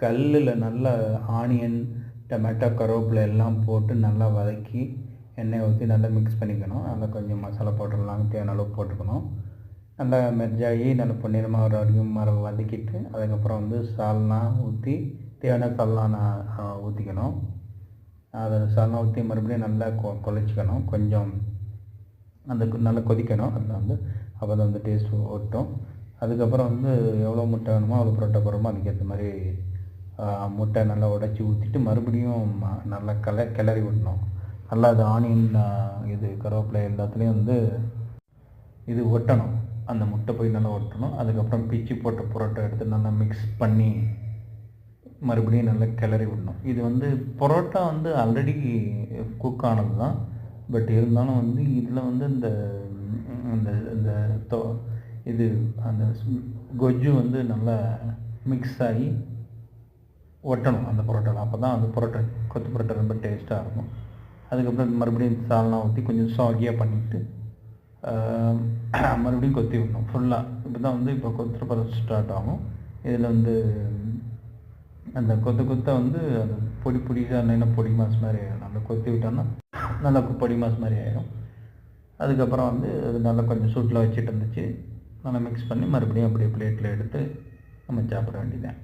கல்லில் நல்லா onion, tomato, கருவேப்பிலை எல்லாம் போட்டு நல்லா வதக்கி எண்ணெய் ஊற்றி நல்லா மிக்ஸ் பண்ணிக்கணும். அதில் கொஞ்சம் மசாலா பவுடர்லாம் தேவையான அளவு போட்டுக்கணும். நல்லா மெர்ஜாகி நல்லா பொன்னிறமாக வர வரைக்கும் வதக்கிட்டு அதுக்கப்புறம் வந்து சால்னா ஊற்றி தேவையான சால்னா ஊற்றிக்கணும். அதை சால்னா ஊற்றி மறுபடியும் நல்லா குழச்சிக்கணும். கொஞ்சம் அந்த நல்லா கொதிக்கணும். அதில் வந்து அப்போ தான் வந்து டேஸ்ட் ஒட்டும். அதுக்கப்புறம் வந்து எவ்வளோ முட்டை வேணுமோ அவ்வளோ புரோட்டா போடுறோமோ அதுக்கேற்ற மாதிரி முட்டை நல்லா உடச்சி ஊற்றிட்டு மறுபடியும் நல்லா கிளறி விடணும். நல்லா அது ஆனியன் இது கருவேப்பிலை எல்லாத்துலேயும் வந்து இது ஒட்டணும். அந்த முட்டை போய் நல்லா ஒட்டணும். அதுக்கப்புறம் பிச்சு போட்ட புரோட்டா எடுத்து நல்லா மிக்ஸ் பண்ணி மறுபடியும் நல்லா கிளறி விடணும். இது வந்து பரோட்டா வந்து ஆல்ரெடி குக் ஆனது தான். பட் இருந்தாலும் வந்து இதில் வந்து இந்த இந்த இந்த இது அந்த கொஜ்ஜு வந்து நல்லா மிக்ஸ் ஆகி ஒட்டணும் அந்த பரோட்டாவில். அப்போ தான் அந்த பரோட்டா கொத்து பரோட்டா ரொம்ப டேஸ்ட்டாக இருக்கும். அதுக்கப்புறம் மறுபடியும் சால்னா ஊற்றி கொஞ்சம் சாகியாக பண்ணிவிட்டு மறுபடியும் கொத்தி விடணும் ஃபுல்லாக. இப்போ தான் வந்து இப்போ கொத்துற பதம் ஸ்டார்ட் ஆகும். இதில் வந்து அந்த கொத்த வந்து அது பொடிசாக இல்லைன்னா பொடி மாஸ் மாதிரி ஆகிடும். நல்லா கொத்தி விட்டோன்னா நல்லா பொடி மாஸ் மாதிரி ஆகிடும். அதுக்கப்புறம் வந்து அது நல்லா கொஞ்சம் சூட்டில் வச்சுட்டு இருந்துச்சு நல்லா மிக்ஸ் பண்ணி மறுபடியும் அப்படியே பிளேட்டில் எடுத்து நம்ம சாப்பிட வேண்டியதான்.